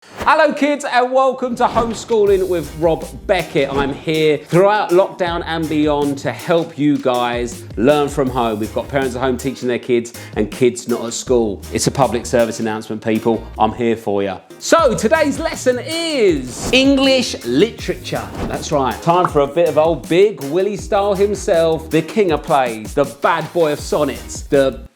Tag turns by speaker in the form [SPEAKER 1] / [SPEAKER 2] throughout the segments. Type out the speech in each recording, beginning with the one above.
[SPEAKER 1] Hello kids and welcome to Homeschooling with Rob Beckett. I'm here throughout lockdown and beyond to help you guys learn from home. We've got parents at home teaching their kids and kids not at school. It's a public service announcement, people. I'm here for you. So today's lesson is English literature. That's right. Time for a bit of old big Willy Style himself, the king of plays, the bad boy of sonnets, the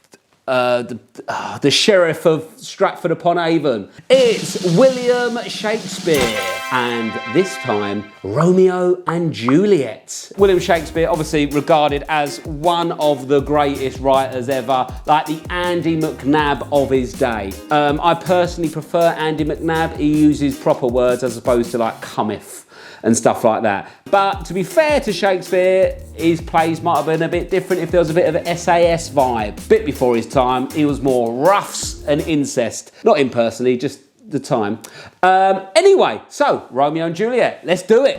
[SPEAKER 1] sheriff of Stratford upon Avon. It's William Shakespeare, and this time Romeo and Juliet. William Shakespeare, obviously regarded as one of the greatest writers ever, like the Andy McNab of his day. I personally prefer Andy McNab. He uses proper words as opposed to like cometh and stuff like that. But to be fair to Shakespeare, his plays might have been a bit different if there was a bit of an SAS vibe. Bit before his time, he was more roughs and incest. Not him personally, just the time. Anyway, so Romeo and Juliet, let's do it.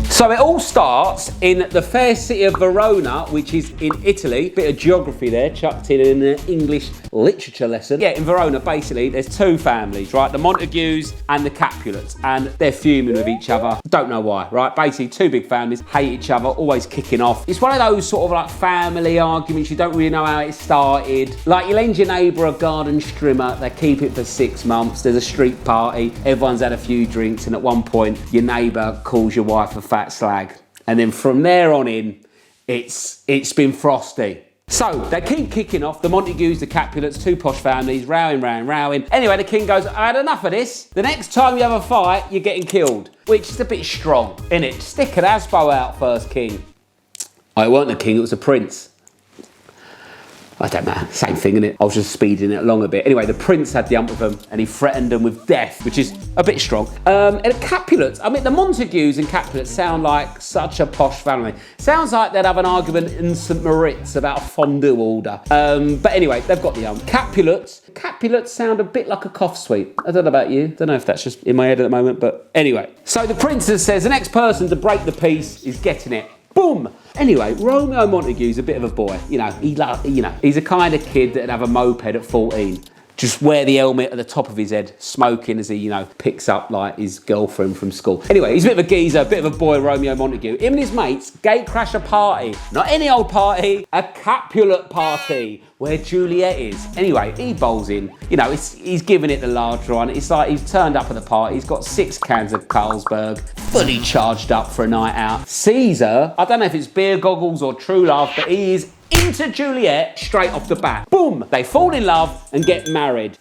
[SPEAKER 1] So it all starts in the fair city of Verona, which is in Italy. Bit of geography there, chucked in an English literature lesson. Yeah, in Verona, basically, there's two families, right? The Montagues and the Capulets, and they're fuming with each other. Don't know why, right? Basically, two big families, hate each other, always kicking off. It's one of those sort of like family arguments, you don't really know how it started. Like, you lend your neighbour a garden strimmer, they keep it for 6 months, there's a street party, everyone's had a few drinks, and at one point, your neighbour calls your wife a fat slag. And then from there on in, it's been frosty. So they keep kicking off, the Montagues, the Capulets, two posh families, rowing. Anyway, the king goes, I had enough of this. The next time you have a fight, you're getting killed. Which is a bit strong, innit? Stick an aspo out first, king. I weren't the king, it was the prince. I don't know, same thing, innit? I was just speeding it along a bit. Anyway, the prince had the ump of them and he threatened them with death, which is a bit strong. And the Capulets, I mean, the Montagues and Capulets sound like such a posh family. Sounds like they'd have an argument in St. Moritz about a fondue order. But anyway, they've got the ump. Capulets sound a bit like a cough sweep. I don't know about you. Don't know if that's just in my head at the moment, but anyway. So the princess says the next person to break the peace is getting it. Boom! Anyway, Romeo Montague's a bit of a boy. You know, he's a kind of kid that'd have a moped at 14. Just wear the helmet at the top of his head, smoking as he, picks up like his girlfriend from school. Anyway, he's a bit of a geezer, a bit of a boy, Romeo Montague. Him and his mates gate crash a party. Not any old party, a Capulet party where Juliet is. Anyway, he bowls in. He's giving it the large one. It's like he's turned up at the party. He's got 6 cans of Carlsberg, fully charged up for a night out. Caesar, I don't know if it's beer goggles or true love, but he is into Juliet straight off the bat. Boom! They fall in love and get married.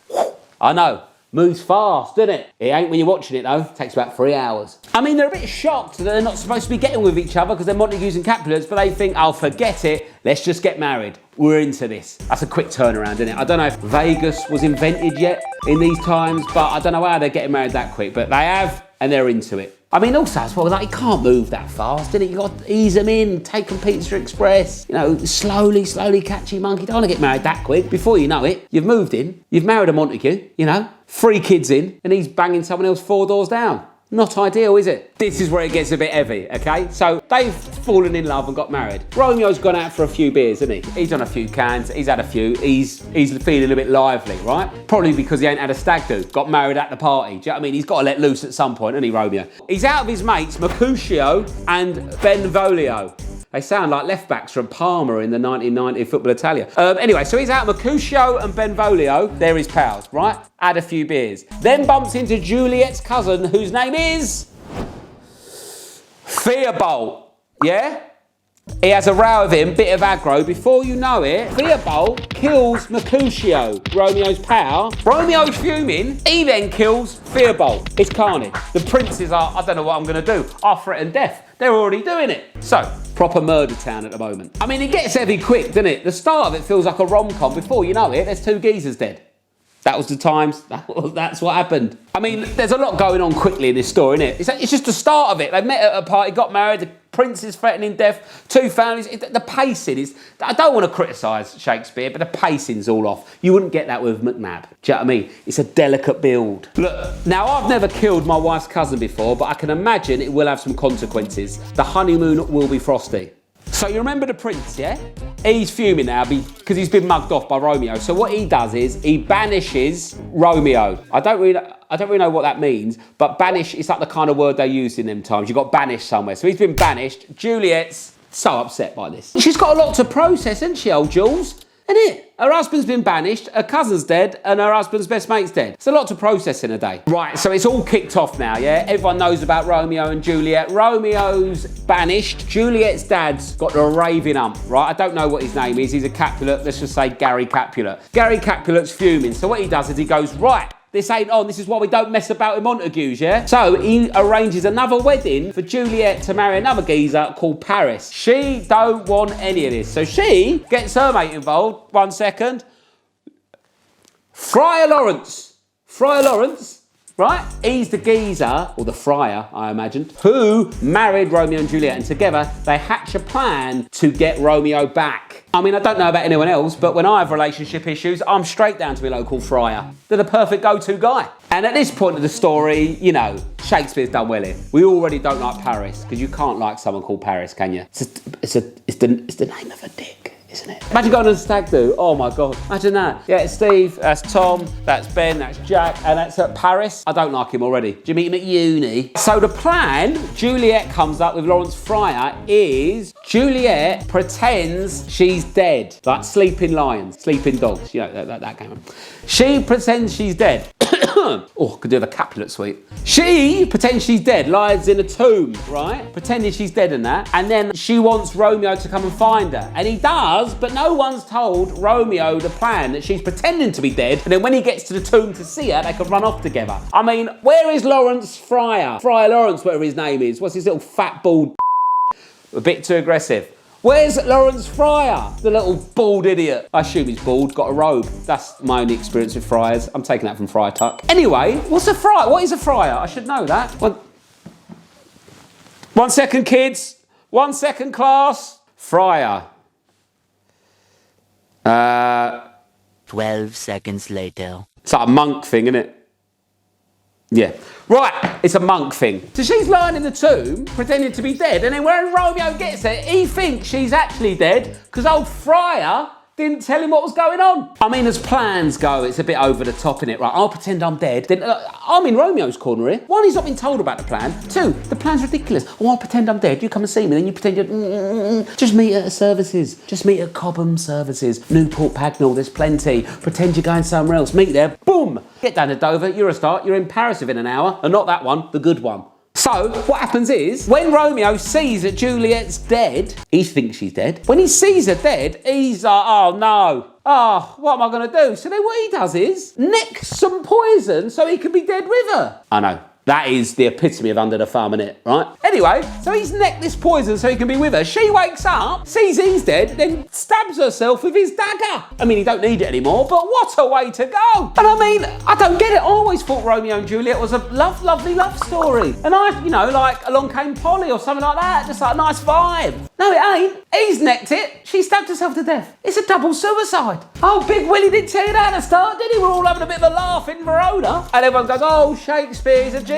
[SPEAKER 1] I know, moves fast, doesn't it? It ain't when you're watching it though. It takes about 3 hours. I mean, they're a bit shocked that they're not supposed to be getting with each other because they're Montagues and Capulets, but they think, oh, forget it. Let's just get married. We're into this. That's a quick turnaround, isn't it? I don't know if Vegas was invented yet in these times, but I don't know how they're getting married that quick, but they have, and they're into it. I mean, also as well, like, you can't move that fast, innit? You got to ease them in, take them Pizza Express, slowly catch your monkey. Don't want to get married that quick. Before you know it, you've moved in, you've married a Montague, 3 kids in, and he's banging someone else 4 doors down. Not ideal, is it? This is where it gets a bit heavy, okay? So they've fallen in love and got married. Romeo's gone out for a few beers, hasn't he? He's on a few cans, he's had a few, he's feeling a bit lively, right? Probably because he ain't had a stag do, got married at the party. Do you know what I mean? He's got to let loose at some point, hasn't he, Romeo? He's out of his mates, Mercutio and Benvolio. They sound like left backs from Parma in the 1990 Football Italia. Anyway, so he's out Mercutio and Benvolio. They're his pals, right? Had a few beers. Then bumps into Juliet's cousin, whose name is Theobald. Yeah? He has a row with him, bit of aggro. Before you know it, Theobald kills Mercutio, Romeo's pal. Romeo's fuming. He then kills Theobald. It's carnage. The princes are, I don't know what I'm going to do. I threaten death. They're already doing it. So, proper murder town at the moment. I mean, it gets heavy quick, doesn't it? The start of it feels like a rom-com. Before you know it, there's 2 geezers dead. That was the times. That's what happened. I mean, there's a lot going on quickly in this story, isn't it? It's just the start of it. They met at a party, got married, the prince is threatening death, 2 families. The pacing is... I don't want to criticise Shakespeare, but the pacing's all off. You wouldn't get that with McNab. Do you know what I mean? It's a delicate build. Look, now I've never killed my wife's cousin before, but I can imagine it will have some consequences. The honeymoon will be frosty. So you remember the prince, yeah? He's fuming now because he's been mugged off by Romeo. So what he does is he banishes Romeo. I don't really know what that means, but banish is like the kind of word they used in them times. You got banished somewhere. So he's been banished. Juliet's so upset by this. She's got a lot to process, hasn't she, old Jules? Isn't it? Her husband's been banished, her cousin's dead, and her husband's best mate's dead. It's a lot to process in a day. Right, so it's all kicked off now, yeah? Everyone knows about Romeo and Juliet. Romeo's banished. Juliet's dad's got a raving ump, right? I don't know what his name is. He's a Capulet. Let's just say Gary Capulet. Gary Capulet's fuming. So what he does is he goes, right, this ain't on. This is why we don't mess about with Montagues, yeah? So he arranges another wedding for Juliet to marry another geezer called Paris. She don't want any of this. So she gets her mate involved. 1 second. Friar Lawrence, right? He's the geezer, or the friar, I imagined, who married Romeo and Juliet. And together, they hatch a plan to get Romeo back. I mean, I don't know about anyone else, but when I have relationship issues, I'm straight down to my local friar. They're the perfect go-to guy. And at this point of the story, you know, Shakespeare's done well here. We already don't like Paris, because you can't like someone called Paris, can you? It's the name of a dick, isn't it? Imagine going on a stag do. Oh my God, imagine that. Yeah, it's Steve, that's Tom, that's Ben, that's Jack, and that's at Paris. I don't like him already. Do you meet him at uni? So the plan Juliet comes up with Lawrence Fryer is Juliet pretends she's dead. Like sleeping lions, sleeping dogs, you know, that game. She pretends she's dead. Oh, could do the Capulet suite. She pretends she's dead, lies in a tomb, right? Pretending she's dead and that. And then she wants Romeo to come and find her. And he does, but no one's told Romeo the plan that she's pretending to be dead. And then when he gets to the tomb to see her, they can run off together. I mean, where is Lawrence Fryer? Friar Lawrence, whatever his name is. What's his little fat bald a bit too aggressive. Where's Lawrence Fryer? The little bald idiot. I assume he's bald, got a robe. That's my only experience with friars. I'm taking that from Friar Tuck. Anyway, what's a friar? What is a friar? I should know that. 1 second, kids. 1 second, class. Friar.
[SPEAKER 2] 12 seconds later.
[SPEAKER 1] It's like a monk thing, isn't it? Yeah. Right, it's a monk thing. So she's lying in the tomb, pretending to be dead, and then when Romeo gets there, he thinks she's actually dead, because old Friar didn't tell him what was going on. I mean, as plans go, it's a bit over the top, innit? Right, I'll pretend I'm dead. Then I'm in Romeo's corner here. One, he's not been told about the plan. Two, the plan's ridiculous. Oh, I'll pretend I'm dead. You come and see me, then you pretend you're... Just meet at services. Just meet at Cobham services. Newport Pagnell, there's plenty. Pretend you're going somewhere else. Meet there. Boom! Get down to Dover. You're a start. You're in Paris within an hour. And not that one, the good one. So, what happens is, when Romeo sees that Juliet's dead, he thinks she's dead. When he sees her dead, he's like, oh no. Oh, what am I going to do? So then what he does is, nick some poison so he can be dead with her. I know. That is the epitome of under the thumb, innit? Right? Anyway, so he's necked this poison so he can be with her. She wakes up, sees he's dead, then stabs herself with his dagger. I mean, he don't need it anymore, but what a way to go. And I mean, I don't get it. I always thought Romeo and Juliet was a lovely love story. And you know, like Along Came Polly or something like that. Just like a nice vibe. No, it ain't. He's necked it. She stabbed herself to death. It's a double suicide. Oh, Big Willy didn't tell you that at the start, did he? We're all having a bit of a laugh in Verona. And everyone goes, oh, Shakespeare is a genius.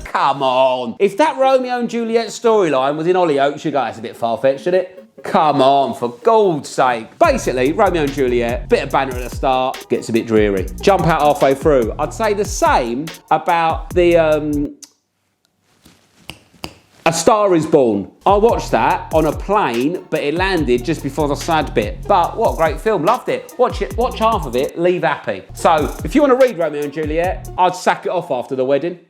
[SPEAKER 1] Come on. If that Romeo and Juliet storyline was in Hollyoaks, you'd go, that's a bit far-fetched, isn't it? Come on, for God's sake. Basically, Romeo and Juliet, bit of banter at the start, gets a bit dreary. Jump out halfway through. I'd say the same about the... A Star Is Born. I watched that on a plane, but it landed just before the sad bit. But what a great film, loved it. Watch half of it, leave happy. So, if you want to read Romeo and Juliet, I'd sack it off after the wedding.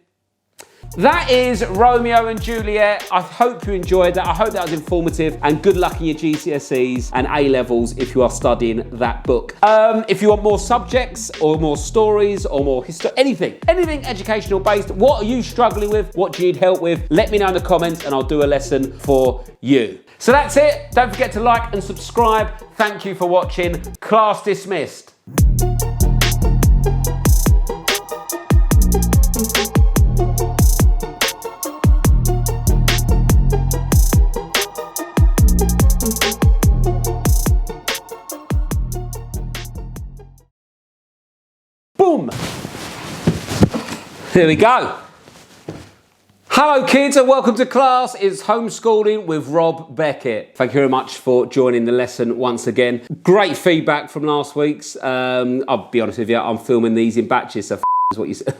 [SPEAKER 1] That is Romeo and Juliet. I hope you enjoyed that. I hope that was informative, and good luck in your GCSEs and A-levels if you are studying that book. If you want more subjects or more stories or more history, anything educational based, what are you struggling with? What do you need help with? Let me know in the comments and I'll do a lesson for you. So that's it. Don't forget to like and subscribe. Thank you for watching. Class dismissed. Boom! There we go. Hello kids and welcome to class. It's homeschooling with Rob Beckett. Thank you very much for joining the lesson once again. Great feedback from last week's. I'll be honest with you, I'm filming these in batches, so is what you said.